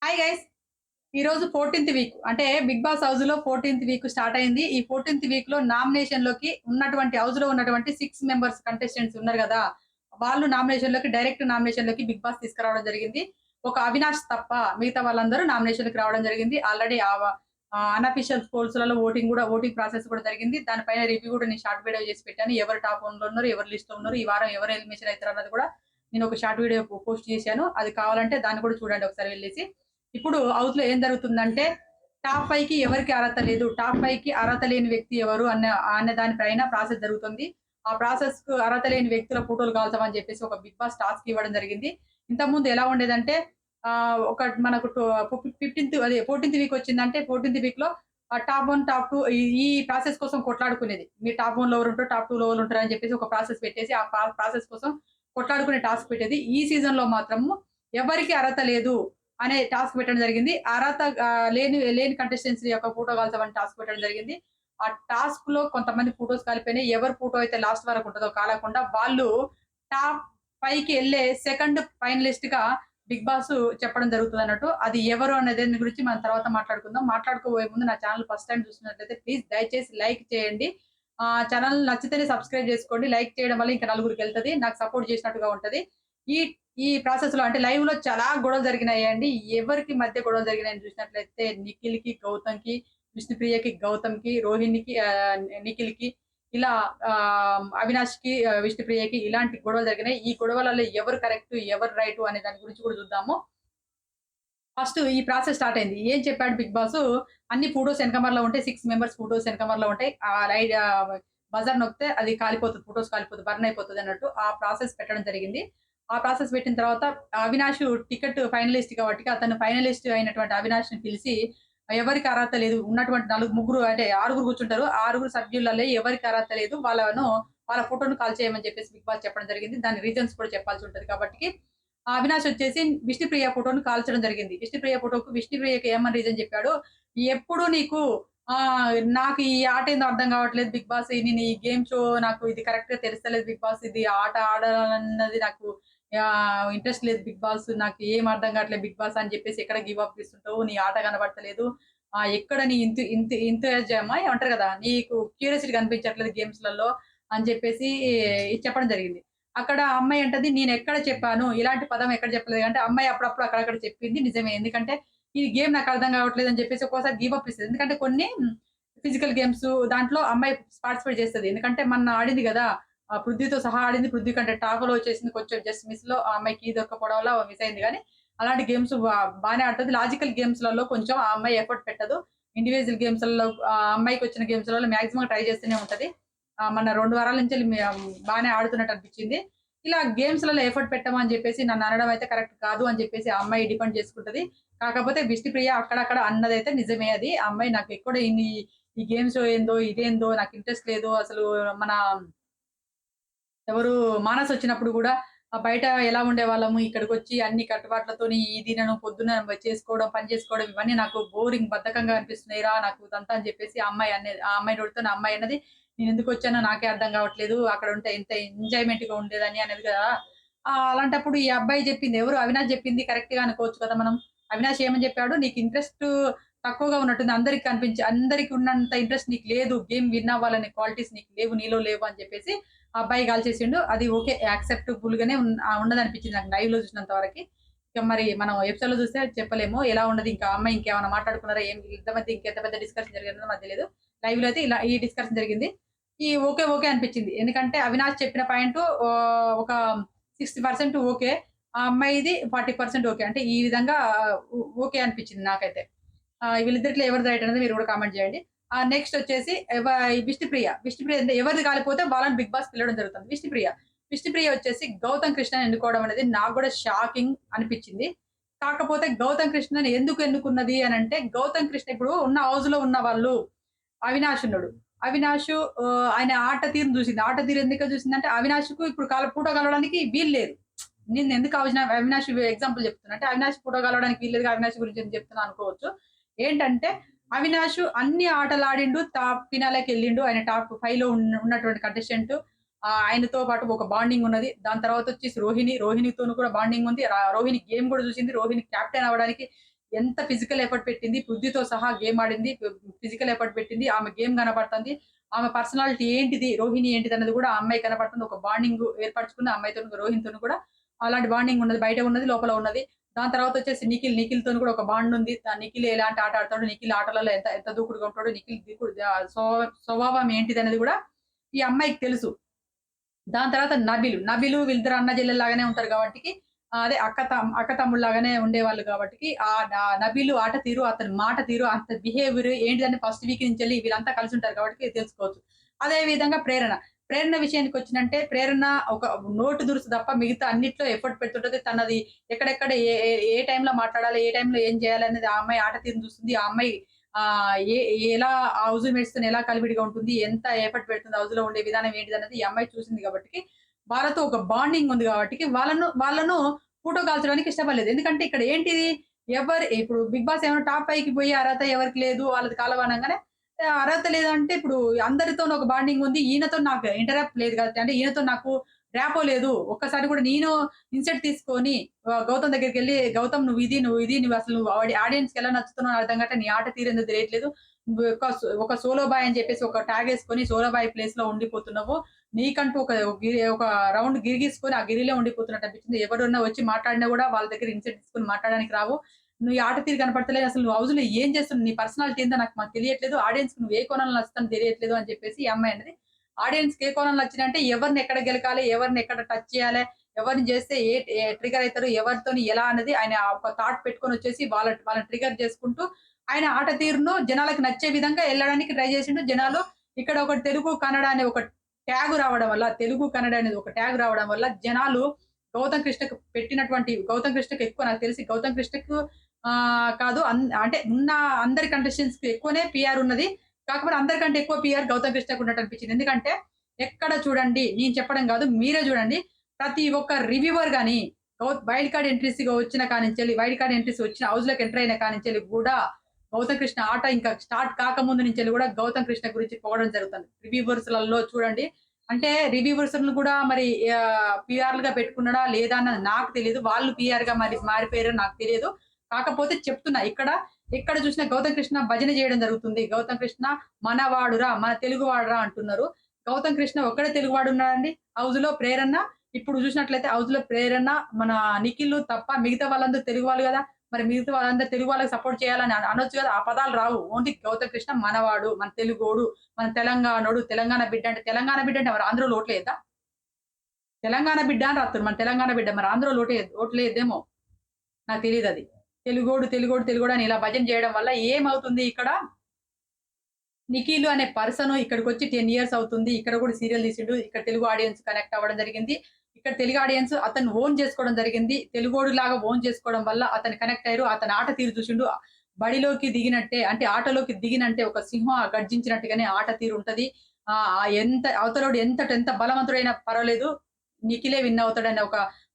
Hi guys! ఈరోజు 14థ్ week అంటే 'big boss' హౌస్‌లో 14థ్ వీక్ స్టార్ట్ అయింది. ఈ 14థ్ వీక్‌లో నామినేషన్‌లోకి ఉన్నటువంటి హౌస్‌లో ఉన్నటువంటి 6 మెంబర్స్ కంటెస్టెంట్స్ ఉన్నారు గదా! వాళ్ళు డైరెక్ట్ నామినేషన్‌లోకి 'బిగ్ బాస్' తీసుకురావడం జరిగింది. ఒక అవినాష్ తప్ప మిగతా వాళ్ళందరూ నామినేషన్‌లోకి రావడం జరిగింది. ఆల్రెడీ అన్‌అఫీషియల్ పోల్స్‌లలో ఓటింగ్ ప్రాసెస్ కూడా జరిగింది. దానిపైన రివ్యూ కూడా నేను షార్ట్ వీడియో చేసి పెట్టాను. ఎవరు టాప్ 1లో ఉన్నారు, ఎవరు లిస్ట్‌లో ఉన్నారు, ఈ వారం ఎవరు ఎలిమినేషన్ అయితారన్నది కూడా నేను ఒక షార్ట్ వీడియో పోస్ట్ చేశాను. అది కావాలంటే దాన్ని కూడా చూడండి ఒకసారి వెళ్ళేసి. ఇప్పుడు హౌస్‌లో ఏం జరుగుతుందంటే, టాప్ 5కి ఎవరికీ అర్హత లేదు. టాప్ 5కి అర్హత లేని వ్యక్తి ఎవరు అన్న దాని పైన ప్రాసెస్ జరుగుతుంది. ఆ ప్రాసెస్‌కు అర్హత లేని వ్యక్తుల ఫోటోలు కాల్చమని చెప్పేసి ఒక బిగ్ బాస్ టాస్క్ ఇవ్వడం జరిగింది. ఇంతకుముందు ఎలా ఉండేదంటే ఒక మనకు 14థ్ వీక్ వచ్చిందంటే 14థ్ వీక్‌లో టాప్ 1, టాప్ 2 ఈ ప్రాసెస్ కోసం కొట్లాడుకునేది. మీరు టాప్ 1లో ఎవరుంటారు, టాప్ 2లో ఎవరుంటారు అని చెప్పేసి ఒక ప్రాసెస్ పెట్టేసి, ఆ ప్రాసెస్ కోసం కొట్లాడుకునే టాస్క్ పెట్టేది. ఈ సీజన్‌లో మాత్రము ఎవరికీ అర్హత లేదు అనే టాస్క్ పెట్టడం జరిగింది. అర్హత లేని లేని కంటెస్టెంట్స్ యొక్క ఫోటో కాల్చమని టాస్క్ పెట్టడం జరిగింది. ఆ టాస్క్‌లో కొంతమంది ఫోటోస్ కాలిపోయినాయి. ఎవరి ఫోటో అయితే లాస్ట్ వరకు ఉంటదో కాలకుండా వాళ్ళు టాప్ 5కి ఎళ్ళే సెకండ్ ఫైనలిస్ట్‌గా బిగ్ బాస్ చెప్పడం జరుగుతదన్నట్టు. అది ఎవరు అనే దాని గురించి మనం తర్వాత మాట్లాడుకుందాం. మాట్లాడుకోబోయే ముందు నా ఛానెల్ ఫస్ట్ టైమ్ చూస్తున్నట్లయితే ప్లీజ్ దయచేసి లైక్ చేయండి. ఛానెల్ నచ్చితేనే సబ్స్క్రైబ్ చేసుకోండి. లైక్ చేయడం వల్ల ఇంకా నలుగురికెళ్తది. నాకు సపోర్ట్ చేసినట్టుగా ఉంటది. ఈ ఈ ప్రాసెస్‌లో అంటే లైవ్‌లో చాలా గొడవలు జరిగినాయండి. ఎవరికి మధ్య గొడవలు జరిగినాయని చూసినట్లయితే నిఖిల్‌కి, గౌతమ్‌కి, విష్ణుప్రియకి, గౌతమ్‌కి, రోహిణికి, నిఖిల్‌కి ఇలా అవినాష్‌కి, విష్ణుప్రియకి ఇలాంటి గొడవలు జరిగినాయి. ఈ గొడవలలో ఎవరు కరెక్ట్, ఎవరు రైట్ అనే దాని గురించి కూడా చూద్దాము. ఫస్ట్ ఈ ప్రాసెస్ స్టార్ట్ అయింది. ఏం చెప్పాడు బిగ్ బాసు, అన్ని ఫోటోస్ ఎనకమాల ఉంటాయి. 6 మెంబర్స్ ఫోటోస్ ఎనకమాల ఉంటాయి. బజర్ నొక్కితే అది కాలిపోతది. ఫోటోస్ కాలిపోతది. బర్న్ అయిపోతదన్నట్టు ఆ ప్రాసెస్ పెట్టడం జరిగింది. ఆ ప్రాసెస్ పెట్టిన తర్వాత అవినాష్ టికెట్ ఫైనలిస్ట్ కాబట్టి అతను ఫైనలిస్ట్ అయినటువంటి అవినాష్‌ని పిలిసి ఎవరికి అర్హత లేదు. ఉన్నటువంటి ముగ్గురు అంటే ఆరుగురు కూర్చుంటారు. ఆ ఆరుగురు సభ్యులలో ఎవరికి అర్హత లేదు. వాళ్ళ ఫోటోను కాల్చేయమని చెప్పేసి బిగ్ బాస్ చెప్పడం జరిగింది. దాని రీజన్స్ కూడా చెప్పాల్సి ఉంటది కాబట్టి అవినాష్ వచ్చేసి విష్ణుప్రియ ఫోటోని కాల్చడం జరిగింది. విష్ణుప్రియకి ఏమని రీజన్ చెప్పాడు, ఎప్పుడు నీకు నాకు ఈ ఆట ఏందో అర్థం కావట్లేదు బిగ్ బాస్. నేను ఈ గేమ్ షో నాకు ఇది కరెక్ట్‌గా తెలుస్తలేదు బిగ్ బాస్. ఇది ఆట ఆడాలన్నది నాకు ఇంట్రెస్ట్ లేదు బిగ్ బాస్. నాకు ఏం అర్థం కావట్లేదు బిగ్ బాస్ అని చెప్పేసి ఎక్కడ గివ్ అప్ ఇస్తుంటావు. నీ ఆట కనబడతలేదు. ఎక్కడ నీ ఎంతూజియామా ఏమంటారు కదా! నీకు క్యూరియాసిటీ కనిపించట్లేదు గేమ్స్‌లలో అని చెప్పేసి చెప్పడం జరిగింది. అక్కడ ఆ అమ్మాయి అంటది, "నేనెక్కడ చెప్పాను? ఇలాంటి పదం ఎక్కడ చెప్పలేదు" అంటే, అమ్మాయి అప్పుడప్పుడు అక్కడక్కడ చెప్పింది నిజమే. ఎందుకంటే, ఈ గేమ్ నాకు అర్థం కావట్లేదు అని చెప్పేసి ఒక్కోసారి గివ్ అప్ ఇస్తది. ఎందుకంటే కొన్ని ఫిజికల్ గేమ్స్ దాంట్లో అమ్మాయి పార్టిసిపేట్ చేస్తది. ఎందుకంటే మొన్న ఆడింది గదా! పృథ్వీతో సహా ఆడింది. పృథ్వీ కంటే టాప్‌లో వచ్చేసింది. కొంచెం జస్ట్ మిస్‌లో ఆ అమ్మాయికి దొరక్కపోవడం వల్ల మిస్ అయింది గానీ, అలాంటి గేమ్స్ బానే ఆడుతది. లాజికల్ గేమ్స్‌లలో కొంచెం ఆ అమ్మాయి ఎఫర్ట్ పెట్టదు. ఇండివిడ్యువల్ గేమ్స్‌లలో అమ్మాయికొచ్చిన గేమ్స్‌లలో మాక్సిమం ట్రై చేస్తూనే ఉంటది. మొన్న 2 వారాల నుంచెల్లి బానే ఆడుతున్నట్టు అనిపించింది. ఇలా గేమ్స్‌లలో ఎఫర్ట్ పెట్టమని జెప్పేసి నన్ననడం అయితే కరెక్ట్ కాదు అని జెప్పేసి ఆ అమ్మాయి డిఫెండ్ చేసుకుంటది. కాకపోతే విష్ణుప్రియ అక్కడక్కడ అన్నదైతే నిజమే అది. ఆ అమ్మాయి నాకెక్కడ ఈ గేమ్ షో ఏందో, ఇదేందో నాకు ఇంట్రెస్ట్ లేదు. అసలు మన ఎవరు మానస్ వచ్చినప్పుడు గూడా బయట ఎలా ఉండేవాళ్ళము, ఇక్కడికొచ్చి అన్ని కట్టుబాట్లతోని ఈ తినను, పొద్దున చేసుకోవడం, పని చేసుకోవడం ఇవన్నీ నాకు బోరింగ్ బద్ధకంగా అనిపిస్తున్నాయిరా నాకు ఇదంతా అని చెప్పేసి ఆ అమ్మాయి నోటితోని ఆ అమ్మాయి అన్నది. నేనెందుకొచ్చానో నాకే అర్థం కావట్లేదు. అక్కడ ఉంటే ఎంత ఎంజాయ్‌మెంట్‌గా ఉండేదని అనేది కదా! అలాంటప్పుడు ఈ అబ్బాయి చెప్పింది ఎవరు అవినాష్ చెప్పింది కరెక్ట్‌గా అనుకోవచ్చు కదా మనం. అవినాష్ ఏమని చెప్పాడు, "నీకు ఇంట్రెస్ట్ తక్కువగా ఉన్నట్టుంది. అందరికి ఉన్నంత ఇంట్రెస్ట్ నీకు లేదు. గేమ్ విన్ అవ్వాలనే క్వాలిటీస్ నీకు లేవు. నీలో లేవు" అని చెప్పేసి ఆ అబ్బాయి కాల్చేసిండు. అది ఓకే. యాక్సెప్టబుల్ గానే ఉన్నదనిపించింది నాకు లైవ్‌లో చూసినంత వరకి. ఇక మరి మనం ఎపిసోడ్‌లో చూస్తే చెప్పలేము. ఎలా ఉన్నది ఇంకా ఆ అమ్మాయి ఇంకేమన్నా మాట్లాడుకున్నారా? ఇద్దరి మధ్య ఇంకెంత పెద్ద డిస్కషన్ జరిగిందో నాకు తెలీదు. లైవ్‌లో అయితే ఇలా ఈ డిస్కషన్ జరిగింది. ఓకే అనిపించింది. ఎందుకంటే అవినాష్ చెప్పిన పాయింటు ఒక 60% ఓకే. ఆ అమ్మాయిది 40% ఓకే. అంటే ఈ విధంగా ఓకే అనిపించింది నాకైతే. వీళ్ళిద్దరిట్లో ఎవరిది రైట్ అనేది మీరు కూడా కామెంట్ చేయండి. నెక్స్ట్ వచ్చేసి ఈ విష్ణుప్రియ అంటే ఎవరిది కాలిపోతే వాళ్ళని బిగ్ బాస్ పిలవడం జరుగుతుంది. విష్ణుప్రియ వచ్చేసి గౌతమ్ కృష్ణని ఎన్నుకోవడం అనేది నాకు కూడా షాకింగ్ అనిపించింది. కాకపోతే గౌతమ్ కృష్ణని ఎందుకు ఎన్నుకున్నది అనంటే, గౌతమ్ కృష్ణ ఇప్పుడు ఉన్న హౌస్‌లో ఉన్న వాళ్ళు అవినాష్ ఉన్నాడు. అవినాషు ఆయన ఆట తీరును చూసింది. ఆట తీరు ఎందుకు చూసిందంటే అవినాష్‌కు ఇప్పుడు ఫోటో కలవడానికి వీల్లేదు. నేనెందుకు అవినాష్ ఎగ్జాంపుల్ చెప్తున్నా అంటే, అవినాష్ ఫోటో కలవడానికి వీల్లేదుగా అవినాష్ గురించి ఎందుకు చెప్తున్నా అనుకోవచ్చు. ఏంటంటే, అవినాష్ అన్ని ఆటలాడిండు. టాప్ ఫినాలేకెళ్ళిండు. ఆయన టాప్ 5లో ఉన్నటువంటి కంటెస్టెంట్. ఆయనతో పాటు ఒక బాండింగ్ ఉన్నది. దాని తర్వాత వచ్చేసి రోహిణితోను కూడా బాండింగ్ ఉంది. రోహిణి గేమ్ కూడా చూసింది. రోహిణి కెప్టెన్ అవ్వడానికి ఎంత ఫిజికల్ ఎఫర్ట్ పెట్టింది. పృథ్వీతో సహా గేమ్ ఆడింది. ఫిజికల్ ఎఫర్ట్ పెట్టింది. ఆమె గేమ్ కనపడుతుంది. ఆమె పర్సనాలిటీ ఏంటిది, రోహిణి ఏంటిదన్నది కూడా ఆ అమ్మాయి కనపడుతుంది. ఒక బాండింగ్ ఏర్పరచుకుంది ఆ అమ్మాయితోని, రోహిణితోని కూడా అలాంటి బాండింగ్ ఉన్నది. బయట ఉన్నది, లోపల ఉన్నది. దాని తర్వాత వచ్చేసి నిఖిల్‌తోని కూడా ఒక బాండ్ ఉంది. నిఖిల్ ఎలాంటి ఆట ఆడతాడు, నిఖిల్ ఆటలలో ఎంత ఎంత దూకుడుగా ఉంటాడు, నిఖిల్ దూకుడు స్వభావం ఏంటిదనేది కూడా ఈ అమ్మాయికి తెలుసు. దాని తర్వాత నబిలు వీళ్ళిద్దరు అన్న చెల్లెల్లాగానే ఉంటారు కాబట్టికి అదే అక్క తమ్ముళ్ళలాగానే ఉండేవాళ్ళు కాబట్టికి నబీలు ఆట తీరు, అతని మాట తీరు, అతని బిహేవియర్ ఏంటిదని ఫస్ట్ వీక్ నుంచెల్లి వీళ్ళంతా కలిసి ఉంటారు కాబట్టి తెలుసుకోవచ్చు. అదే విధంగా ప్రేరణ విషయానికొచ్చినంటే ప్రేరణ ఒక నోటు దురుసు తప్ప మిగతా అన్నిట్లో ఎఫర్ట్ పెడుతుంటది. తనది ఎక్కడెక్కడ ఏ ఏ ఏ టైంలో మాట్లాడాలి, ఏ టైంలో ఏం చేయాలనేది ఆ అమ్మాయి ఆట తీరును చూస్తుంది. ఆ అమ్మాయి ఏ ఎలా హౌస్ మేట్స్‌తోని ఎలా కలివిడిగా ఉంటుంది, ఎంత ఎఫర్ట్ పెడుతుంది హౌస్‌లో ఉండే విధానం ఏంటిదన్నది ఈ అమ్మాయి చూసింది కాబట్టికి, వాళ్ళతో ఒక బాండింగ్ ఉంది కాబట్టికి వాళ్ళను ఫోటో కాల్చడానికి ఇష్టపడలేదు. ఎందుకంటే ఇక్కడ ఏంటిది ఇప్పుడు 'బిగ్ బాస్' ఏమైనా టాప్ 5కి పోయే అర్హత ఎవరికి లేదు. వాళ్ళది కాలవనంగానే అర్హత లేదంటే ఇప్పుడు అందరితోని ఒక బాండింగ్ ఉంది. ఈయనతో నాకు ఇంటరాక్ట్ లేదు కాబట్టి అంటే ఈయనతో నాకు ర్యాపో లేదు. ఒక్కసారి కూడా నేను ఇన్సల్ట్ తీసుకొని గౌతమ్ దగ్గరికెళ్ళి గౌతమ్ నువ్వసలు ఆడియన్స్‌కి ఎలా నచ్చుతున్నావో అర్థం కావట్లే. నీ ఆట తీరెందుకు తెలియట్లేదు. నువ్వు ఒక సోలో బాయ్ అని చెప్పేసి ఒక ట్యాగ్ యేసుకొని సోలో బాయ్ ప్లేస్‌లో ఉండిపోతున్నావు. నీకంటూ ఒక రౌండ్ గిరి గీసుకొని ఆ గిరిలో ఉండిపోతున్నట్టు అనిపించింది. ఎవరన్నా వచ్చి మాట్లాడినా కూడా వాళ్ళ దగ్గర ఇన్సల్ట్ తీసుకొని మాట్లాడడానికి రావు. నువ్వు ఈ ఆట తీరు కనపడతలేదు. అసలు నువ్వు హౌస్‌లో ఏం చేస్తున్నావు? నీ పర్సనాలిటీ ఏందో మాకు తెలియట్లేదు. ఆడియన్స్‌కి నువ్వు ఏ కోణంలో నచ్చుతావో తెలియట్లేదు అని చెప్పేసి ఈ అమ్మాయి అన్నది. ఆడియన్స్‌కి ఏ కోణంలో నచ్చినంటే ఎవరిని ఎక్కడ గెలకాలి, ఎవరిని ఎక్కడ టచ్ చేయాలి, ఎవరిని చేస్తే ట్రిగ్గర్ అయితారు, ఎవరితోని ఎలా అన్నది ఆయన ఒక థాట్ పెట్టుకొనొచ్చేసి వాళ్ళని ట్రిగ్గర్ చేసుకుంటూ ఆయన ఆట తీరును జనాలకి నచ్చే విధంగా ఎళ్ళడానికి ట్రై చేసిండు. జనాలు ఇక్కడ ఒక తెలుగు, కన్నడ అనే ఒక ట్యాగ్ రావడం వల్ల, తెలుగు, కన్నడ అనేది ఒక ట్యాగ్ రావడం వల్ల జనాలు గౌతమ్ కృష్ణకి ఎక్కువ నాకు తెలిసి గౌతమ్ కృష్ణకు కాదు అంటే ఉన్న అందరి కంటెస్టెంట్స్‌కి ఎక్కువనే పీఆర్ ఉన్నది. కాకపోతే అందరికంటే ఎక్కువ పీఆర్ గౌతమ్ కృష్ణకు ఉన్నట్టు అనిపించింది. ఎందుకంటే ఎక్కడ చూడండి నేను చెప్పడం కాదు మీరే చూడండి. ప్రతి ఒక్క రివ్యూవర్ గాని వైల్డ్ కార్డ్ ఎంట్రీస్‌గా వచ్చిన కానించెల్లి వైల్డ్ కార్డ్ ఎంట్రీస్ వచ్చిన హౌస్‌లోకి ఎంటర్ అయిన కానించెల్లి కూడా గౌతమ్ కృష్ణ ఆట ఇంకా స్టార్ట్ కాకముందు నుంచెల్లి కూడా గౌతమ్ కృష్ణ గురించి పొగడడం జరుగుతుంది. రివ్యూవర్స్‌లలో చూడండి. అంటే రివ్యూవర్స్‌లను కూడా మరి పీఆర్‌లుగా పెట్టుకున్నాడా లేదా అన్నది నాకు తెలీదు. వాళ్ళు పీఆర్‌గా మరి మారిపోయారో నాకు తెలియదు. కాకపోతే చెప్తున్నా ఎక్కడ చూసినా గౌతమ్ కృష్ణ భజన చేయడం జరుగుతుంది. గౌతమ్ కృష్ణ మనవాడురా, మన తెలుగువాడురా అంటున్నారు. గౌతమ్ కృష్ణ ఒక్కడే తెలుగువాడు ఉన్నాడండి హౌస్‌లో. ప్రేరణ ఇప్పుడు చూసినట్లయితే హౌస్‌లో ప్రేరణ, మన నిఖిల్ తప్ప మిగతా వాళ్ళందరూ తెలుగు వాళ్ళు గదా! మరి మిగతా వాళ్ళందరూ తెలుగు వాళ్ళకి సపోర్ట్ చేయాలని అనొచ్చు గదా! ఆ పదాలు రావు. ఓన్లీ గౌతమ్ కృష్ణ మనవాడు, మన తెలుగోడు, మన తెలంగాణోడు, తెలంగాణ బిడ్డ అంటే మరి ఆంధ్రోళ్ళు ఓట్లేయద్దా? తెలంగాణ బిడ్డ అని రాత్తుర్రు. మన తెలంగాణ బిడ్డ మరి ఆంధ్రోళ్ళు ఓట్లేయద్దేమో! నాకు తెలీదది. తెలుగోడు అని ఇలా భజన చేయడం వల్ల ఏమవుతుంది ఇక్కడ నిఖిల్ అనే పర్సన్ ఇక్కడికొచ్చి 10 ఇయర్స్ అవుతుంది. ఇక్కడ కూడా సీరియల్ తీసిండు. ఇక్కడ తెలుగు ఆడియన్స్ కనెక్ట్ అవ్వడం జరిగింది. ఇక్కడ తెలుగు ఆడియన్స్ అతన్ని ఓన్ చేసుకోవడం జరిగింది. తెలుగోడిలాగా ఓన్ చేసుకోవడం వల్ల అతను కనెక్ట్ అయ్యారు. అతని ఆట తీరు చూసిండు. బడిలోకి దిగినట్టే అంటే ఆటలోకి దిగినంటే ఒక సింహం గర్జించినట్టుగానే ఆట తీరు ఉంటది. ఎంత అవతలోడు ఎంత బలవంతుడైనా పర్వాలేదు. నిఖిలే విన్ అవుతాడనే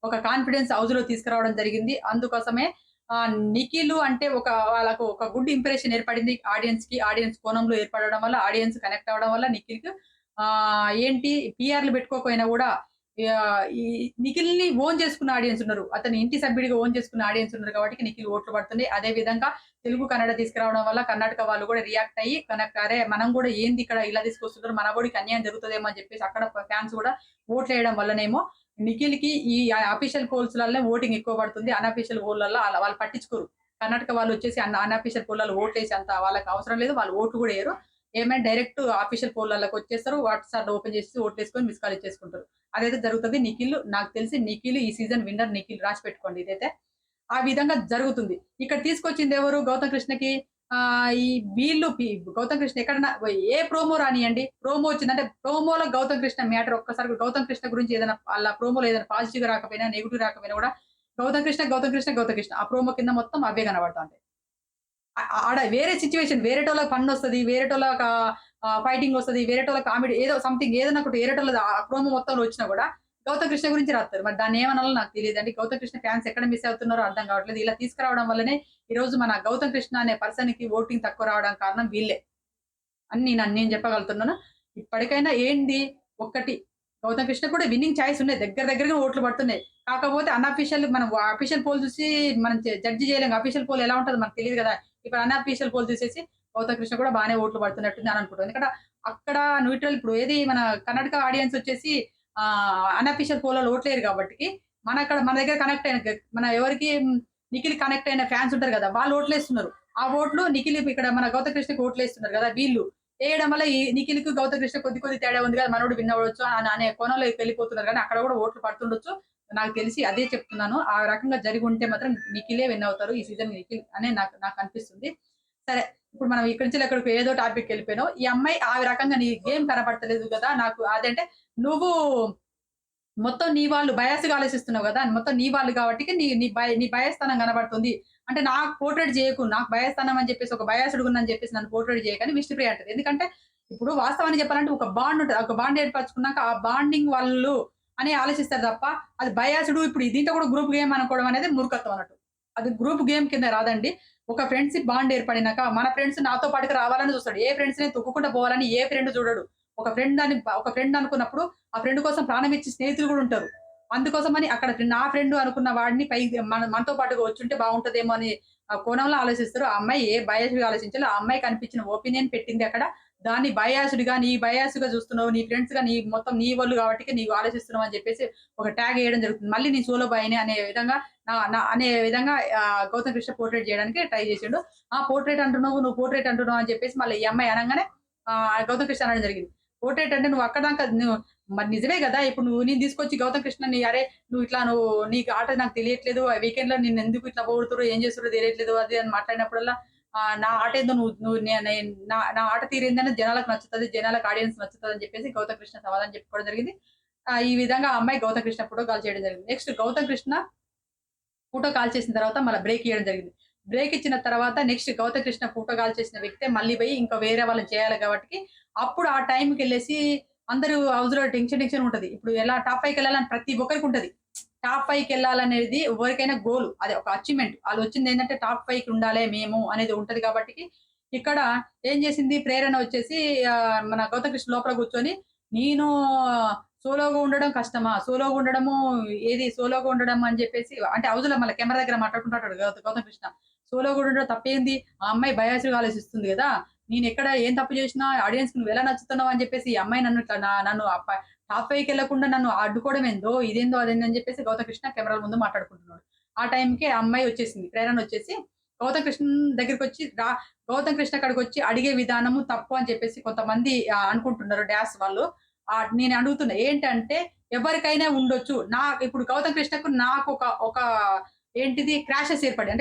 ఒక కాన్ఫిడెన్స్ హౌస్‌లో తీసుకురావడం జరిగింది. అందుకోసమే నిఖిల్ అంటే వాళ్ళకు ఒక గుడ్ ఇంప్రెషన్ ఏర్పడింది ఆడియన్స్‌కి. ఆడియన్స్ కోణంలో ఏర్పడడం వల్ల, ఆడియన్స్ కనెక్ట్ అవ్వడం వల్ల నిఖిల్‌కి ఏంటి పీఆర్‌లు పెట్టుకోకపోయినా గూడా ఈ నిఖిల్‌ని ఓన్ చేసుకున్న ఆడియన్స్ ఉన్నారు. అతని ఇంటి సభ్యుడిగా ఓన్ చేసుకున్న ఆడియన్స్ ఉన్నారు కాబట్టి నిఖిల్ ఓట్లు పడుతున్నాయి. అదే విధంగా తెలుగు, కన్నడ తీసుకురావడం వల్ల కర్ణాటక వాళ్ళు గూడా రియాక్ట్ అయ్యి అరే! మనం గూడా ఏంది ఇక్కడ ఇలా తీసుకొస్తున్నారు, మన వోడికి అన్యాయం జరుగుతదేమో అని చెప్పేసి అక్కడ ఫ్యాన్స్ గూడా ఓట్లేయడం వల్లనేమో నిఖిల్‌కి ఈ అఫీషియల్ పోల్స్‌లల్లే ఓటింగ్ ఎక్కువ పడుతుంది. అన్‌అఫీషియల్ పోల్‌లల్ల వాళ్ళు పట్టించుకోరు. కర్ణాటక వాళ్ళొచ్చేసి అన్‌అఫీషియల్ పోల్‌లలో ఓట్లేసే అంత వాళ్ళకి అవసరం లేదు. వాళ్ళు ఓట్లు గూడా ఎయరు. ఏమైనా డైరెక్ట్ ఆఫీషియల్ పోల్‌లల్లకొచ్చేస్తారు. వాట్సాప్‌లో ఓపెన్ చేసి ఓట్లేసుకొని మిస్ కాల్ ఇచ్చేసుకుంటారు. అదైతే జరుగుతది. నాకు తెలిసి నిఖిల్ ఈ సీజన్ విన్నర్ నిఖిల్ రాసి పెట్టుకోండి ఇదైతే. ఆ విధంగా జరుగుతుంది. ఇక్కడ తీసుకొచ్చిందెవరు గౌతమ్ కృష్ణకి ఈ వీళ్ళు గౌతమ్ కృష్ణ ఎక్కడన్నా ఏ ప్రోమో రానియండి. ప్రోమో వచ్చిందంటే ప్రోమోలో గౌతమ్ కృష్ణ మ్యాటర్ ఒక్కసారి గౌతమ్ కృష్ణ గురించి ఏదైనా ఆళ్ళ ప్రోమోలో ఏదైనా పాజిటివ్ రాకపోయినా, నెగెటివ్ రాకపోయినా కూడా గౌతమ్ కృష్ణ ఆ ప్రోమో కింద మొత్తం అవే కనబడతా ఉంటాయి. ఆడ వేరే సిట్యుయేషన్ వేరేటోళ్ళకి ఫన్నొస్తది. వేరేటోళ్ళకి ఫైటింగ్ వస్తది. వేరేటోళ్ళకి కామెడీ ఏదో సంథింగ్ ఏదన్నా ఒకటి వేరేటోళ్ళది ఆ ప్రోమో మొత్తంలో వచ్చినా కూడా గౌతమ్ కృష్ణ గురించి రాస్తారు. మరి దాన్నేమనాలో నాకు తెలీదండి. గౌతమ్ కృష్ణ ఫ్యాన్స్ ఎక్కడ మిస్ అవుతున్నారో అర్థం కావట్లేదు. ఇలా తీసుకురావడం వల్లనే ఈరోజు మన గౌతమ్ కృష్ణ అనే పర్సన్‌కి ఓటింగ్ తక్కువ రావడానికి కారణం వీళ్ళే అని నేను చెప్పగలుగుతున్నాను. ఇప్పటికైనా ఏంది ఒక్కటి గౌతమ్ కృష్ణ కూడా విన్నింగ్ ఛాయిస్ ఉన్నాయి. దగ్గర దగ్గరగా ఓట్లు పడుతున్నాయి. కాకపోతే అన్‌అఫీషియల్ మనం అఫీషియల్ పోల్ చూసి మనం జడ్జ్ చేయలేం. అఫీషియల్ పోల్ ఎలా ఉంటదో మనకు తెలీదు గదా! ఇప్పుడు అన్‌అఫీషియల్ పోల్ చూసేసి గౌతమ్ కృష్ణ కూడా బానే ఓట్లు పడుతున్నట్టుంది అని అనుకుంటాం. ఎందుకంటే అక్కడ న్యూట్రల్ ఇప్పుడు ఏది మన కర్ణాటక ఆడియన్స్ వచ్చేసి అన్‌అఫీషియల్ పోల్‌లో ఓట్లేయరు కాబట్టికి మన దగ్గర కనెక్ట్ అయిన మన ఎవరికి నిఖిల్ కనెక్ట్ అయిన ఫ్యాన్స్ ఉంటారు గదా! వాళ్ళు ఓట్లేస్తున్నారు. ఆ ఓట్లు నిఖిల్ ఇక్కడ మన గౌతమ్ కృష్ణకి ఓట్లేస్తున్నారు గదా! వీళ్ళు. ఏయడం వల్ల ఈ నిఖిల్‌కి గౌతమ్ కృష్ణ కొద్ది కొద్ది తేడా ఉంది కదా! మనోడు విన్ అవ్వచ్చు అనే కోణంలోకి వెళ్ళిపోతున్నారు గానీ, అక్కడ కూడా ఓట్లు పడుతుండొచ్చు. నాకు తెలిసి అదే చెప్తున్నాను. ఆ రకంగా జరిగుంటే మాత్రం నిఖిలే విన్ అవుతారు. ఈ సీజన్ నిఖిల్ అనే నాకనిపిస్తుంది. సరే ఇప్పుడు మనం ఇక్కడి నుంచి అక్కడికి ఏదో టాపిక్‌కెళ్ళిపోయినాం. ఈ అమ్మాయి ఆ రకంగా నీ గేమ్ కనపడతలేదు గదా! నాకు అదంటే నువ్వు మొత్తం నీ వాళ్ళు బయాస్‌గా ఆలోచిస్తున్నావు గదా! మొత్తం నీ వాళ్ళు గాబట్టికి నీ నీ నీ బయాస్‌తనం కనబడుతుంది. అంటే నాకు పోర్ట్రేట్ జేయకు. నాకు బయాస్‌తనం అని చెప్పేసి ఒక బయాస్‌డ్‌గున్నా చెప్పేసి నన్ను పోర్ట్రేట్ జేయకని విష్ణుప్రియ అంటది. ఎందుకంటే ఇప్పుడు వాస్తవాన్ని చెప్పాలంటే ఒక బాండ్ ఉంటది. ఒక బాండ్ ఏర్పరచుకున్నాక ఆ బాండింగ్ వాళ్ళు అని ఆలోచిస్తారు తప్ప అది బయాస్‌డు ఇప్పుడు దీంట్లో కూడా గ్రూప్ గేమ్ అనుకోవడం అనేది మూర్ఖత్వం అన్నట్టు. అది గ్రూప్ గేమ్ కింద రాదండి. ఒక ఫ్రెండ్‌షిప్ బాండ్ ఏర్పడినాక మన ఫ్రెండ్స్ నాతో పాటుగా రావాలని చూస్తాడు. ఏ ఫ్రెండ్స్‌ని తొక్కుకుంటా పోవాలని ఏ ఫ్రెండ్ చూడడు. ఒక ఫ్రెండ్ అనుకున్నప్పుడు ఆ ఫ్రెండ్ కోసం ప్రాణం ఇచ్చే స్నేహితులు గూడా ఉంటారు. అందుకోసమని అక్కడ నా ఫ్రెండ్ అనుకున్న వాడిని పైకి మనతో పాటుగా వచ్చుంటే బావుంటదేమో అని కోణంలో ఆలోచిస్తారు. ఆ అమ్మాయి ఏ బయాస్డ్‌గా ఆలోచించలే. ఆ అమ్మాయికి అనిపించిన ఒపీనియన్ పెట్టింది అక్కడ. దాన్ని బయాస్డ్‌గా నీ బయాస్‌గా చూస్తున్నావు. నీ ఫ్రెండ్స్‌గా మొత్తం నీ వోళ్ళు గాబట్టికి నీవు ఆలోచిస్తున్నావు అని చెప్పేసి ఒక ట్యాగ్ ఎయడం జరుగుతుంది. మళ్ళీ నేను సోలో బాయ్‌ని అనే విధంగా నా నా అనే విధంగా గౌతమ్ కృష్ణ పోర్ట్రేట్ చేయడానికి ట్రై చేసిండు. పోర్ట్రేట్ అంటున్నావు, నువ్వు పోర్ట్రేట్ అంటున్నావు అని చెప్పేసి మళ్ళీ ఈ అమ్మాయి అనంగానే గౌతమ్ కృష్ణ అనడం జరిగింది. పోర్ట్రేట్ అంటే నువ్వు అక్కడిదాకా మరి నిజమే గదా! ఇప్పుడు నేను తీసుకొచ్చి గౌతమ్ కృష్ణని అరే! నువ్వు నీకు ఆట నాకు తెలియట్లేదు. వీకెండ్‌లో నిన్నెందుకు ఇట్లా పొగుడుతుర్రు, ఏం చేస్తుర్రో తెలియట్లేదు అది అని మాట్లాడినప్పుడల్లా నా ఆటేందో నువ్వు నువ్వు నే నేను నా నా ఆట తీరేందని జనాలకు నచ్చుతది. జనాలకు ఆడియన్స్ నచ్చుతదని చెప్పేసి గౌతమ్ కృష్ణ సమాధానం చెప్పుకోవడం జరిగింది. ఈ విధంగా ఆ అమ్మాయి గౌతమ్ కృష్ణ ఫోటో కాల్ చేయడం జరిగింది. Next Gautam Krishna photo call చేసిన తర్వాత మళ్ళా బ్రేక్ ఇయ్యడం జరిగింది. బ్రేక్ ఇచ్చిన తర్వాత next Gautam Krishna photo call చేసిన వ్యక్తే మళ్ళీ పోయి ఇంకా వేరే వాళ్ళని చేయాలి గాబట్టికి, అప్పుడు ఆ టైంకెళ్ళేసి అందరూ హౌస్‌లో టెన్షన్ ఉంటది. ఇప్పుడు ఎలా టాప్ 5కెళ్ళాలని ప్రతి ఒక్కరికుంటది. టాప్ 5కెళ్ళాలనేది ఎవరికైనా గోల్. అది ఒక అచీవ్‌మెంట్. ఆళ్ళొచ్చిందేంటంటే టాప్ 5కి ఉండాలే మేము అనేది ఉంటది గాబట్టికి, ఇక్కడ ఏం చేసింది ప్రేరణ వచ్చేసి మన గౌతమ్ కృష్ణ లోపల కూర్చొని, నేను సోలోగా ఉండడం కష్టమా? సోలోగా ఉండడం అని జెప్పేసి అంటే హౌస్‌లో మళ్ళా కెమెరా దగ్గర మాట్లాడుకుంటా ఉంటాడు గౌతమ్ కృష్ణ. సోలోగా ఉండడం తప్పేంది? ఆ అమ్మాయి బయాస్‌గా ఆలోచిస్తుంది గదా! నేనెక్కడ ఏం తప్పు జేసినా ఆడియన్స్‌కి నువ్వెలా నచ్చుతున్నావు అని జెప్పేసి ఈ అమ్మాయి నన్ను ఇట్లా నన్ను టాప్ 5కెళ్ళకుండా నన్ను అడ్డుకోవడం ఏందో, ఇదేందో అదేందో అని జెప్పేసి గౌతమ్ కృష్ణ కెమెరాల ముందు మాట్లాడుకుంటున్నాడు. ఆ టైంకి ఆ అమ్మాయి వచ్చేసింది. ప్రేరణ వచ్చేసి గౌతమ్ కృష్ణ దగ్గరికొచ్చి గౌతమ్ కృష్ణ కాడికొచ్చి అడిగే విధానము తప్పు అని చెప్పేసి కొంతమంది అనుకుంటున్నారు డాష్ వాళ్ళు. నేను అడుగుతున్నా ఏంటంటే ఎవరికైనా ఉండొచ్చు. ఇప్పుడు గౌతమ్ కృష్ణకు నాకొక ఒక ఏంటిది క్రాషెస్ ఏర్పడ్డాయి.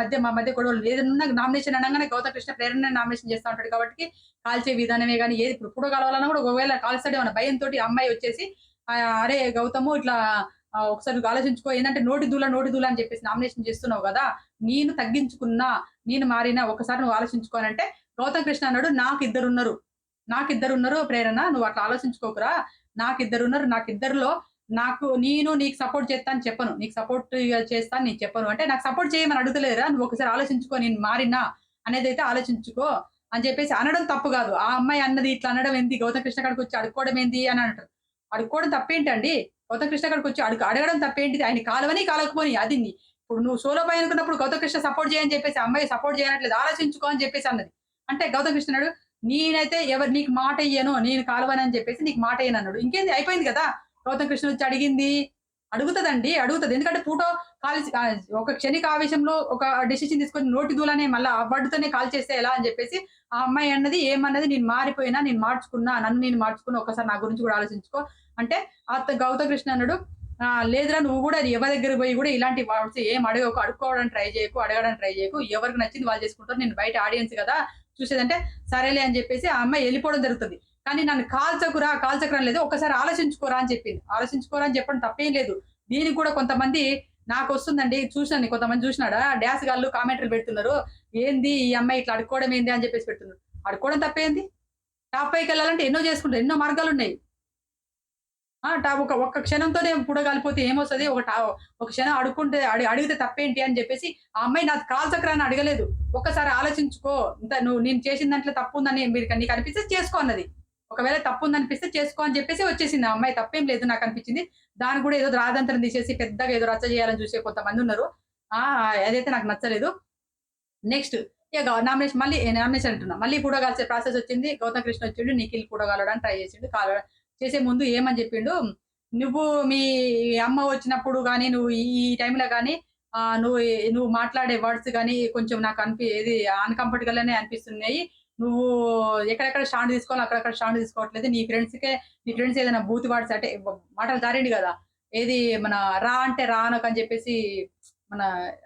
అంటే మా మధ్య గొడవలు ఏదన్నా నామినేషన్ అనంగానే గౌతమ్ కృష్ణ ప్రేరణని నామినేషన్ చేస్తా ఉంటాడు కాబట్టి, కాల్చే విధానమే గాని ఏది ఇప్పుడు ఫోటో కాలవాలన్నా కూడా ఒకవేళ కాలుస్తాడేమో అన్న భయంతోటి ఆ అమ్మాయి వచ్చేసి "అరే గౌతము ఇట్లా ఒకసారి నువ్వు ఆలోచించుకో. ఏందంటే నోటి దూల అని చెప్పేసి నామినేషన్ చేస్తున్నావు గదా! నేను తగ్గించుకున్నా, నేను మారినా ఒకసారి నువ్వు ఆలోచించుకో" అనంటే గౌతమ్ కృష్ణ అన్నాడు నాకిద్దరున్నారు ప్రేరణ. నువ్వట్లా ఆలోచించుకోకురా. నాకిద్దరున్నారు. నేను నీకు సపోర్ట్ చేత్తా అని చెప్పను. నీకు సపోర్ట్‌గా చేస్తా అని నేను చెప్పను. అంటే నాకు సపోర్ట్ చేయమని అడుగుతలేదురా. నువ్వొకసారి ఆలోచించుకో నేను మారినా అనేదైతే ఆలోచించుకో అని చెప్పేసి అనడం తప్పు గాదు. ఆ అమ్మాయి అన్నది ఇట్లా అనడం ఏంది? గౌతమ్ కృష్ణ కాడికొచ్చి అడుక్కోవడం ఏంది అని అంటారు. అడుక్కోవడం తప్పేంటండి? గౌతమ్ కృష్ణ కాడికొచ్చి అడగడం తప్పేంటిది? ఆయన కాలవని, కాలకపోని అది ఇప్పుడు నువ్వు సోలో బాయ్ అనుకున్నప్పుడు గౌతమ్ కృష్ణ సపోర్ట్ చేయని చెప్పేసి ఆ అమ్మాయి సపోర్ట్ చేయనట్లేదు. ఆలోచించుకో అని చెప్పేసి అన్నది. అంటే గౌతమ్ కృష్ణ అన్నాడు నేనైతే నీకు మాటియ్యను. నేను కాలువనని చెప్పేసి నీకు మాటియ్యనన్నాడు. ఇంకేంది అయిపోయింది గదా! గౌతమ్ కృష్ణ వచ్చి అడిగింది. అడుగుతదండి. అడుగుతది. ఎందుకంటే ఒక క్షణిక ఆవేశంలో ఒక డెసిషన్ తీసుకొని నోటి దూలనే మళ్ళా ఆ వర్డ్‌తోనే కాల్చేస్తే ఎలా అని చెప్పేసి ఆ అమ్మాయి అన్నది ఏమన్నది నేను మారిపోయినా, నేను మార్చుకున్నా, నన్ను నేను మార్చుకున్నా. ఒక్కసారి నా గురించి గూడా ఆలోచించుకో. అంటే గౌతమ్ కృష్ణ అన్నాడు లేదురా నువ్వు గూడా ఎవరి దగ్గరికి పోయి గూడా ఇలాంటి వర్డ్స్ ఏం అడగకు. అడుక్కోవడానికి ట్రై చేయకు. అడగడానికి ట్రై చేయకు. ఎవరికి నచ్చింది వాళ్ళు చేసుకుంటారు. నేను బయట ఆడియన్స్ గదా! చూసేదంటే సరేలే అని చెప్పేసి ఆ అమ్మాయి ఎళ్ళిపోవడం జరుగుతది. కానీ నన్ను కాల్చకురా అనలేదు. ఒక్కసారి ఆలోచించుకోరా అని చెప్పింది. ఆలోచించుకోరా అని చెప్పడం తప్పేం లేదు. దీనికి కూడా కొంతమంది నాకొస్తుందండి చూసాను కొంతమంది చూసినాడా డాష్ గాళ్ళు కామెంటరీలు పెడుతున్నారు. ఏంది ఈ అమ్మాయి ఇట్లా అడుక్కోవడం ఏంది అని చెప్పేసి పెడుతున్నారు. అడుక్కోవడం తప్పేంది? టాప్ 5కెళ్ళాలంటే ఎన్నో చేసుకుంటారు. ఎన్నో మార్గాలున్నాయి. ఒక్క క్షణంతోనే బుడగలిపోతే ఏమొస్తది? ఒక క్షణం అడుక్కుంటే అడిగితే తప్పేంటి అని జెప్పేసి, ఆ అమ్మాయి నాది కాల్చకురా అని అడగలేదు. ఒక్కసారి ఆలోచించుకో. నేను చేసిన దాంట్లో తప్పుందని నీకనిపిస్తే చేసుకో అన్నది. ఒకవేళ తప్పుందనిపిస్తే చేసుకో అని చెప్పేసి వచ్చేసింది. ఆ అమ్మాయి తప్పేం లేదు నాకనిపించింది. దానికి గూడా ఏదో రాదంతరం తీసేసి పెద్దగా ఏదో రచ్చ చేయాలని చూసే కొంతమందున్నారు. ఆ! అదైతే నాకు నచ్చలేదు. నెక్స్ట్ ఇగ నామినేషన్ అంటున్నా. మళ్ళీ ఫోటో కాల్చే ప్రాసెస్ వచ్చింది. గౌతమ్ కృష్ణ వచ్చిండు. నిఖిల్ ఫోటో కాలవడానికి ట్రై చేసిండు. చేసే ముందు ఏమని చెప్పిండు, "నువ్వు మీ అమ్మ వచ్చినప్పుడు గాని, నువ్వు ఈ ఈ టైంలో గాని నువ్వు మాట్లాడే వర్డ్స్ గాని కొంచెం నాకు ఇది అన్‌కంఫర్టబుల్‌గానే అనిపిస్తున్నాయి. నువ్వు ఎక్కడెక్కడ స్టాండ్ తీసుకోవాలో అక్కడక్కడ స్టాండ్ తీసుకోవట్లేదు. నీ ఫ్రెండ్స్ ఏదైనా బూత్ వర్డ్స్ అంటే మాటలు జారిండు గదా! ఏది మన రా అంటే రా అనకని చెప్పేసి మన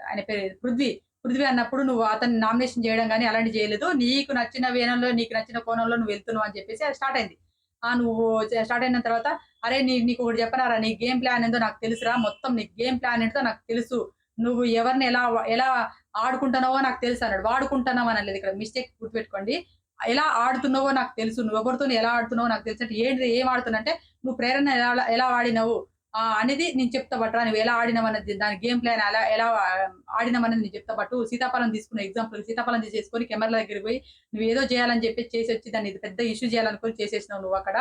ఆయన పేరు పృథ్వీ అన్నప్పుడు నువ్వు అతన్ని నామినేషన్ చేయడం గాని అలాంటివి చేయలేదు. నీకు నచ్చిన వేనంలో, నీకు నచ్చిన కోణంలో నువ్వు వెళ్తున్నావు అని చెప్పేసి అది స్టార్ట్ అయింది. నువ్వు స్టార్ట్ అయిన తర్వాత అరే నీకొకటి చెప్పనారా? నీ గేమ్ ప్లాన్ ఏందో నాకు తెలుసురా. మొత్తం నీ గేమ్ ప్లాన్ ఏంటో నాకు తెలుసు. నువ్వు ఎవరిని ఎలా ఆడుకుంటున్నావో నాకు తెలుసన్నాడు. వాడుకుంటున్నావు అనలేదు ఇక్కడ మిస్టేక్ గుర్తుపెట్టుకోండి. ఎలా ఆడుతున్నావో నాకు తెలుసు. నువ్వెవరితోని ఎలా ఆడుతున్నావో నాకు తెలుసు అంటే ఏంటిది ఏం ఆడుతున్నా అంటే నువ్వు ప్రేరణ ఎలా వాడినవు అనేది నేను చెప్తా బట్రా. నువ్వెలా ఆడినవన్నది దాని గేమ్ ప్లాన్ ఎలా ఆడినమన్నది నేను చెప్తా బట్టు. సీతాఫలం తీసుకున్న ఎగ్జాంపుల్ సీతాఫలం తీసేసుకొని కెమెరాల దగ్గరికి పోయి నువ్వేదో చేయాలని చెప్పేసి చేసొచ్చి దాన్ని ఇది పెద్ద ఇష్యూ చేయాలనుకోని చేసేసినావు నువ్వక్కడ.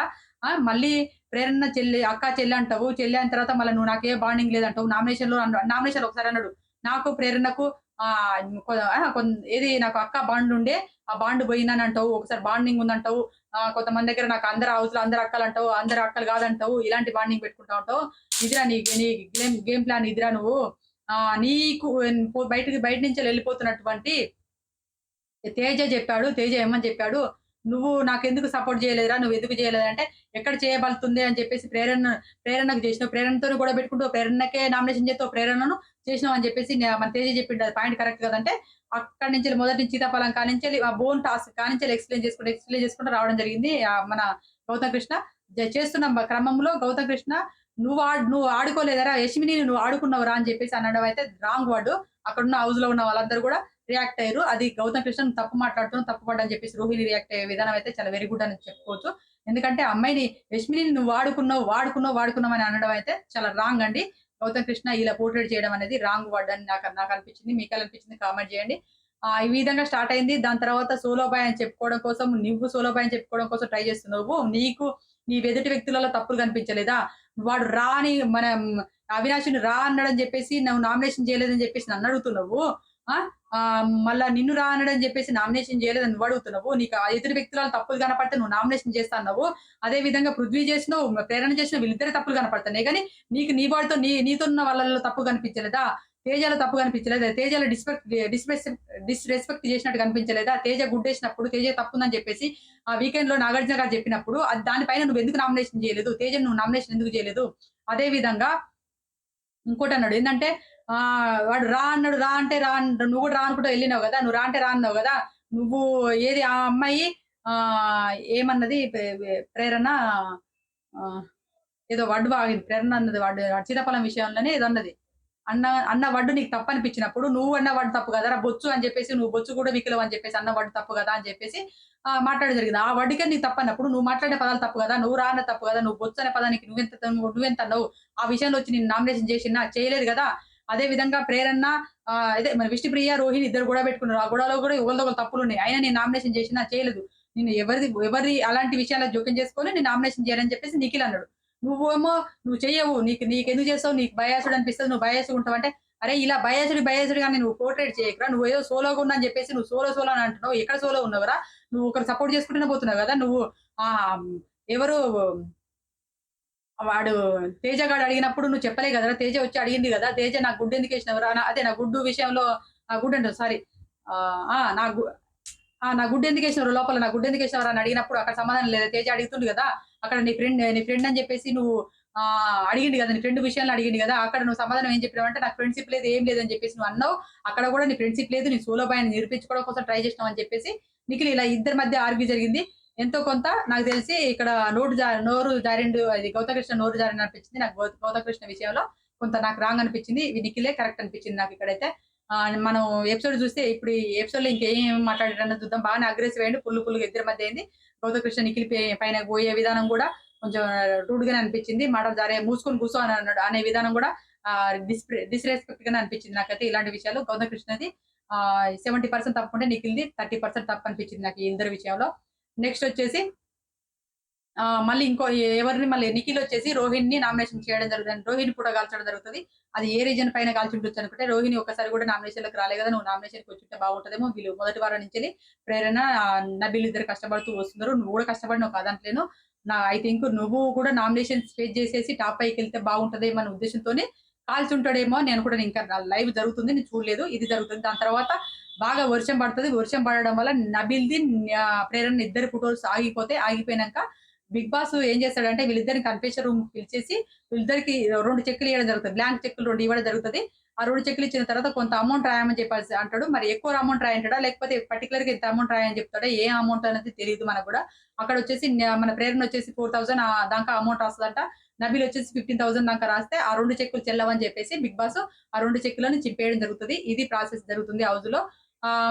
మళ్ళీ ప్రేరణ చెల్లి అంటావు. చెల్లి అయిన తర్వాత మళ్ళీ నువ్వు నాకే బాండింగ్ లేదంటావు. నామినేషన్‌లో ఒకసారి అన్నాడు. నాకు ప్రేరణకు ఆహ్, కొ అహా! ఏది నాకు అక్క బాండ్ ఉండే. ఆ బాండ్ పోయిందనంటావు. ఒకసారి బాండింగ్ ఉందంటావు. కొంతమంది దగ్గర నాకు అందరు హౌస్‌లో అందరు అక్కలంటావు. అందరు అక్కలు కాదంటావు. ఇలాంటి బాండింగ్ పెట్టుకుంటా ఉంటావు. ఇదిరా నీ గేమ్ ప్లాన్ ఇదిరా నువ్వు. నీకు బయట నుంచెళ్ళి వెళ్ళిపోతున్నటువంటి తేజ జెప్పాడు. తేజ ఏమని జెప్పాడు, "నువ్వు నాకెందుకు సపోర్ట్ జేయలేదురా? నువ్వెందుకు జేయలేదంటే, ఎక్కడ చేయబలుతుంది అని చెప్పేసి ప్రేరణకు జేసినావు. ప్రేరణతోని గొడవ పెట్టుకుంటూ ప్రేరణకే నామినేషన్ జేత్తావు. ప్రేరణను చేసినావు" అని చెప్పేసి మన తేజ జెప్పిండు. అది పాయింట్ కరెక్ట్ కదంటే, అక్కడి నుంచెల్లి మొదటి నుంచి సీతాఫలం కానించెల్లి ఆ బోన్ టాస్క్ కానించెల్లి ఎక్స్‌ప్లెయిన్ చేసుకుంటూ రావడం జరిగింది. మన గౌతమ్ కృష్ణ. చేస్తున్న క్రమంలో గౌతమ్ కృష్ణ నువ్వు ఆడుకోలేదారా? యష్మినిని నువ్వు ఆడుకున్నావురా అని చెప్పేసి అనడం అయితే రాంగ్ వర్డ్. అక్కడున్న హౌస్‌లో ఉన్న వాళ్ళందరూ గూడా రియాక్ట్ అయ్యారు. అది గౌతమ్ కృష్ణ తప్పు మాట్లాడుతున్నావు, తప్పు పడ్డని చెప్పేసి రోహిణి రియాక్ట్ అయ్యే విధానం అయితే చాలా వెరీ గుడ్ అని చెప్పుకోవచ్చు. ఎందుకంటే అమ్మాయిని యష్మినిని నువ్వు వాడుకున్నావు అని అనడం అయితే చాలా రాంగ్ అండి. గౌతమ్ కృష్ణ ఇలా పోర్ట్రేట్ చేయడం అనేది రాంగ్ వర్డ్ అని నాకు అనిపించింది. మీకెలా అనిపించింది కామెంట్ చేయండి. ఈ విధంగా స్టార్ట్ అయింది. దాని తర్వాత సోలో బాయ్ అని చెప్పుకోవడం కోసం నువ్వు సోలో బాయ్ అని చెప్పుకోవడం కోసం ట్రై చేస్తున్నావు. నీకు నీ ఎదుటి వ్యక్తులలో తప్పులు కనిపించలేదా? వాడు రా అని అవినాష్‌ని రా అన్నాడని చెప్పేసి నువ్వు నామినేషన్ చేయలేదని చెప్పేసి నన్నడుగుతున్నావు. ఆ! మళ్ళా నిన్ను రా అనడని జెప్పేసి నామినేషన్ జేయలేదని నువ్వడుగుతున్నావు. నీకు ఆ ఎదురు వ్యక్తుల తప్పులు కనపడితే నువ్వు నామినేషన్ చేస్తా అన్నావు. అదే విధంగా పృథ్వీ చేసినావు, ప్రేరణ చేసినావు వీళ్ళిద్దరి తప్పులు కనపడుతున్నాయి గానీ, నీకు నీ వాడితో నీతో ఉన్న వాళ్ళలో తప్పు కనిపించలేదా? తేజలో తప్పు కనిపించలేదా? తేజలో డిస్‌రెస్పెక్ట్ చేసినట్టు కనిపించలేదా? తేజ గుడ్డేసినప్పుడు తేజ తప్పుందని జెప్పేసి వీకెండ్‌లో నాగార్జున గారు చెప్పినప్పుడు దాని పైన నువ్వెందుకు నామినేషన్ జేయలేదు? తేజని నువ్వు నామినేషన్ ఎందుకు జేయలేదు? అదే విధంగా ఇంకోటన్నాడు. ఏందంటే వాడు రా అన్నాడు. రా అంటే రా నువ్వు కూడా రా అనుకుంటా ఎళ్ళినావు గదా! నువ్వు రా అంటే రా అన్నావు గదా! నువ్వు ఏది ఆ అమ్మాయి ఏమన్నది ప్రేరణ ఆహ్, ఏదో వర్డ్ వాగింది. ప్రేరణ అన్నది సీతాఫలం విషయంలోనే ఏదో అన్నది. అన్న వర్డ్ నీకు తప్పనిపించినప్పుడు, నువ్వు అన్న వర్డ్ తప్పు గదారా! బొచ్చు అని జెప్పేసి, నువ్వు బొచ్చు కూడా వికిలవు అని జెప్పేసి అన్న వర్డ్ తప్పు గదా! అని జెప్పేసి మాట్లాడడం జరిగింది. ఆ వర్డ్‌కే నీకు తప్పన్నప్పుడు, నువ్వు మాట్లాడే పదాలు తప్పు గదా! నువ్వు రా అన్నది తప్పు గదా! నువ్వు బొచ్చు అనే పదానికి నువ్వెంత అన్నావు? ఆ విషయంలో వచ్చి నిన్ను నామినేషన్ చేసినా? చేయలేదు గదా! అదే విధంగా ప్రేరణ అదే మన విష్ణుప్రియ, రోహిణి ఇద్దరు గొడవ పెట్టుకున్నారు. ఆ గొడవలో గూడా ఒకళ్ళది ఒకళ్ళు తప్పులున్నాయి. అయినా నేను నామినేషన్ చేసినా? చేయలేదు. నేను ఎవరి అలాంటి విషయాల్లో జోక్యం చేసుకొని నేను నామినేషన్ చేయనని చెప్పేసి నిఖిల్ అన్నాడు. నువ్వేమో నువ్వు చెయ్యవు. నీకెందుకు చేస్తావు? నీకు బయాస్డ్ అనిపిస్తది. నువ్వు బయాస్డ్‌గా ఉంటావంటే, అరే ఇలా బయాస్డ్‌గాని నువ్వు పోర్ట్రేట్ చేయకురా. నువ్వేదో సోలోగా ఉన్నా అని చెప్పేసి నువ్వు సోలో అని అంటున్నావు. ఎక్కడ సోలో ఉన్నావురా? నువ్వు ఒకరిని సపోర్ట్ చేసుకుంటూనే పోతున్నావు గదా! నువ్వు ఆహ్, ఎవరు వాడు తేజ గాడు అడిగినప్పుడు నువ్వు చెప్పలే గదరా! తేజ వచ్చి అడిగింది గదా! తేజ నాకు గుడ్డు ఎందుకేసినవురా? అదే నా గుడ్డు విషయంలో గుడ్డు అంట సారీ. ఆహ్, ఆ! నా గు నా గుడ్డు ఎందుకేసినవురా లోపల నా గుడ్డు ఎందుకేసినవురా అని అడిగినప్పుడు అక్కడ సమాధానం లేదా? తేజ అడుగుతుండు గదా! అక్కడ నీ ఫ్రెండ్ అని చెప్పేసి నువ్వు అడిగిండు గదా! నీ ఫ్రెండ్ విషయంలో అడిగిండు గదా! అక్కడ నువ్వు సమాధానం ఏం చెప్పినావంటే నాకు ఫ్రెండ్‌షిప్ లేదు, ఏం లేదని చెప్పేసి నువ్వు అన్నావు. అక్కడ గూడా నీ ఫ్రెండ్‌షిప్ లేదు. నీ సోలో బాయ్ అని నిరూపించుకోవడం కోసం ట్రై చేసినావు అని చెప్పేసి నిఖిల్ ఇలా ఇద్దరి మధ్య ఆర్గ్యూ జరిగింది. ఎంతో కొంత నాకు తెలిసి ఇక్కడ నోరు జారిండు అది గౌతకృష్ణ నోరు జారిననిపించింది. నాకు గౌతకృష్ణ విషయంలో కొంత నాకు రాంగ్ అనిపించింది. నిఖిలే కరెక్ట్ అనిపించింది నాకిక్కడైతే. మనం ఎపిసోడ్ చూస్తే ఇప్పుడు ఈ ఎపిసోడ్‌లో ఇంకేం మాట్లాడారన్నది చూద్దాం. బాగానే అగ్రెసివ్ అయ్యిండు. ఫుల్‌గా ఇద్దరి మధ్య అయింది. గౌతకృష్ణ నిఖిల్ పైన పోయే విధానం గూడా కొంచెం రూడ్‌గానే అనిపించింది. మాటలు జారే మూసుకొని కూర్చో అని అన్నాడు. అనే విధానం గూడా డిస్‌రెస్పెక్ట్ గానే అనిపించింది నాకైతే ఇలాంటి విషయాలు. గౌతకృష్ణది 70% తప్పుంటే నిఖిల్‌ది 30% తప్పనిపించింది నాకు ఈ ఇద్దరి విషయంలో. నెక్స్ట్ వచ్చేసి మళ్ళీ ఎవరిని మళ్ళీ నిఖిలొచ్చేసి రోహిణిని నామినేషన్ చేయడం జరుగుతుంది. రోహిణి ఫోటో కాల్చడం జరుగుతది. అది ఏ రీజన్ పైన కాల్చుండొచ్చు అనుకుంటే, రోహిణి ఒక్కసారి కూడా నామినేషన్‌లోకి రాలే కదా! నువ్వు నామినేషన్‌కి వచ్చుంటే బాగుంటదేమో. వీళ్ళు మొదటి వారం నుంచెల్లి ప్రేరణ, నబీల్ ఇద్దరు కష్టపడుతూ వస్తున్నారు. నువ్వు కూడా కష్టపడినావు కాదంటలేను. ఐ థింక్ నువ్వు కూడా నామినేషన్స్ ఫేస్ చేసేసి టాప్ ఫైవ్‌కెళ్తే బాగుంటదేమో అనే ఉద్దేశంతోనే కాల్చుంటాడేమో అని అనుకుంటాను. ఇంకా లైవ్ జరుగుతుంది. నేను చూడలేదు. ఇది జరుగుతుంది. దాని తర్వాత బాగా వర్షం పడతది. వర్షం పడడం వల్ల నబీల్‌ది, ప్రేరణ ఇద్దరి ఫోటోస్ ఆగిపోయినంక బిగ్ బాస్ ఏం చేస్తాడంటే వీళ్ళిద్దరిని కన్ఫెషన్ రూమ్‌కి పిలిచేసి వీళ్ళిద్దరికి 2 చెక్కులు ఇయ్యడం జరుగుతది. బ్లాంక్ చెక్కులు 2 ఇవ్వడం జరుగుతది. ఆ 2 చెక్కులు ఇచ్చిన తర్వాత కొంత అమౌంట్ రాయమని చెప్పేసి అంటాడు. మరి ఎక్కువ అమౌంట్ రాయంటాడా? లేకపోతే పర్టిక్యులర్‌గా ఇంత అమౌంట్ రాయని చెప్తాడా? ఏ అమౌంట్ అనేది తెలీదు మనకు గూడా. అక్కడొచ్చేసి మన ప్రేరణ వచ్చేసి 4000 దాకా అమౌంట్ రాస్తదంట. నబీల్ వచ్చేసి 15,000 దాకా రాస్తే ఆ 2 చెక్కులు చెల్లవని చెప్పేసి బిగ్ బాస్ ఆ 2 చెక్కులను చింపేయడం జరుగుతది. ఇది ప్రాసెస్ జరుగుతుంది హౌస్‌లో.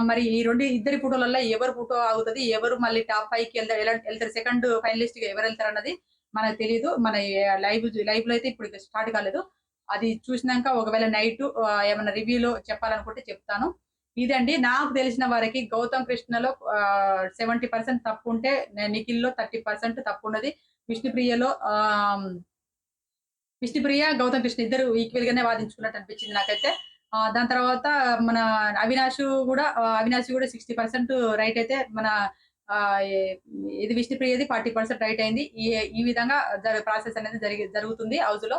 మరి ఈ ఇద్దరి ఫోటోలల్ల ఎవరి ఫోటో ఆగుతది, ఎవరు మళ్ళీ టాప్ 5కి ఎళ్తారు సెకండ్ ఫైనలిస్ట్‌గా ఎవరెళ్తారన్నది మనకు తెలీదు. మన లైవ్‌లో అయితే ఇప్పుడు స్టార్ట్ కాలేదు. అది చూసినాక ఒకవేళ నైటు ఏమన్నా రివ్యూలో చెప్పాలనుకుంటే చెప్తాను. ఇదండి నాకు తెలిసిన వరకి 'గౌతమ్ కృష్ణలో' 70% తప్పుంటే నిఖిల్‌లో 30% తప్పున్నది. విష్ణుప్రియలో 'గౌతమ్ కృష్ణ' ఇద్దరు ఈక్వల్ గానే వాదించుకున్నట్టు అనిపించింది నాకైతే. దాని తర్వాత మన అవినాష్ గూడా 60% రైట్ అయితే మన ఆహ్, ఎ ఇది విష్ణుప్రియది 40% రైట్ అయింది. ఈ విధంగా ప్రాసెస్ అనేది జరుగుతుంది హౌస్‌లో.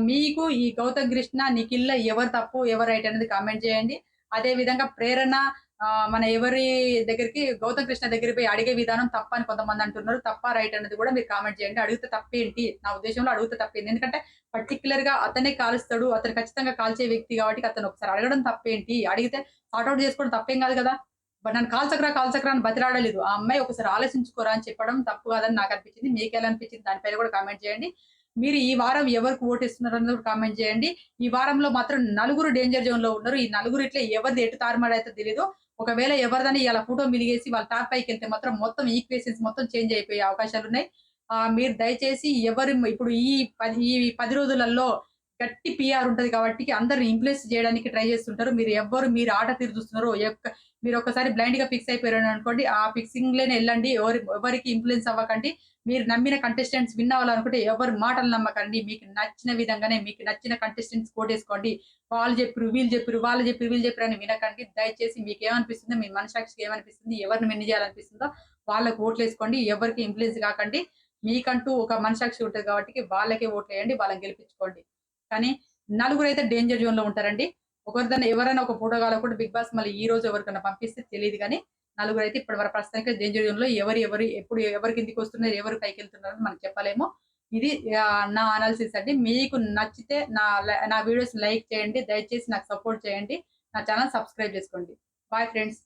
మీకు ఈ 'గౌతమ్ కృష్ణ', నిఖిల్‌లో ఎవరు తప్పు, ఎవరు రైట్ అనేది కామెంట్ చేయండి. అదే విధంగా ప్రేరణ మన ఎవరి దగ్గరికి 'గౌతమ్ కృష్ణ' దగ్గరికి పోయి అడిగే విధానం తప్పని కొంతమంది అంటున్నారు. తప్పా, రైట్ అనేది కూడా మీరు కామెంట్ చేయండి. అడిగితే తప్పేంటి? నా ఉద్దేశంలో అడిగితే తప్పేంటి? ఎందుకంటే పర్టిక్యులర్‌గా అతనే కాలుస్తాడు. అతను ఖచ్చితంగా కాల్చే వ్యక్తి కాబట్టి అతను ఒకసారి అడగడం తప్పేంటి? అడిగితే సార్ట్ ఔట్ చేసుకోవడం తప్పేం కాదు కదా! నన్ను కాల్చకురా, కాల్చకురా అని బతిలాడలేదు. ఆ అమ్మాయి ఒకసారి ఆలోచించుకోరా అని చెప్పడం తప్పు కాదని నాకనిపించింది. మీకెలా అనిపించింది? దానిపైన కూడా కామెంట్ చేయండి. మీరు ఈ వారం ఎవరికి ఓటేస్తున్నారన్నది కూడా కామెంట్ చేయండి. ఈ వారంలో మాత్రం నలుగురు డేంజర్ జోన్‌లో ఉన్నారు. ఈ నలుగురిట్లో ఎవరిది ఎటు తారుమారయిద్దో తెలీదు. ఒకవేళ ఎవరిదని ఇయాల ఫోటో మిలిగేసి వాళ్ళ టాప్ పైకెళ్తే మాత్రం మొత్తం ఈక్వేషన్స్ మొత్తం చేంజ్ అయిపోయే అవకాశాలున్నాయి. మీరు దయచేసి ఇప్పుడు ఈ 10 రోజులలో గట్టి పీఆర్ ఉంటది కాబట్టి అందరిని ఇంప్రెస్ చేయడానికి ట్రై చేస్తుంటారు. మీరు ఆట తీరు చూస్తున్నారో మీరొక్కసారి బ్లైండ్‌గా ఫిక్స్ అయిపోయారనుకోండి, ఆ ఫిక్సింగ్‌లోనే ఎళ్ళండి. ఎవరికి ఇన్‌ఫ్లూయెన్స్ అవ్వకండి. మీరు నమ్మిన కంటెస్టెంట్స్ విన్ అవ్వాలనుకుంటే ఎవరి మాటలు నమ్మకండి. మీకు నచ్చిన విధంగానే మీకు నచ్చిన కంటెస్టెంట్స్ ఓటేసుకోండి. వాళ్ళు జెప్పిర్రు, వీళ్ళు జెప్పిర్రు, వాళ్ళు జెప్పిర్రు, వీళ్ళు జెప్పిర్రు అని వినకండి. దయచేసి మీకేమనిపిస్తుందో, మీ మనసాక్షికి ఏమనిపిస్తుంది, ఎవరిని విన్ జేయాలనిపిస్తుందో వాళ్ళకి ఓట్లేసుకోండి. ఎవరికీ ఇన్‌ఫ్లూయెన్స్ గాకండి. మీకంటూ ఒక మనసాక్షి ఉంటది గాబట్టికి వాళ్ళకే ఓట్లేయండి. వాళ్ళని గెలిపించుకోండి. కానీ నలుగురైతే డేంజర్ జోన్‌లో ఉంటారండి. ఎవరైనా ఒక ఫోటో కావాలనుకుంటే బిగ్ బాస్ మళ్ళీ ఈ రోజు ఎవరికన్నా పంపిస్తే తెలీదు గానీ, నలుగురైతే ఇప్పటి వరకు ప్రస్తుతానికి డేంజర్ జోన్‌లో ఎప్పుడు ఎవరు కిందకొస్తున్నారు, ఎవరు పైకెళ్తున్నారని మనం చెప్పలేము. ఇది నా అనాలిసిస్ అండి. మీకు నచ్చితే నా వీడియోస్ లైక్ చేయండి. దయచేసి నాకు సపోర్ట్ చేయండి. నా ఛానెల్ సబ్స్క్రైబ్ చేసుకోండి. Bye friends.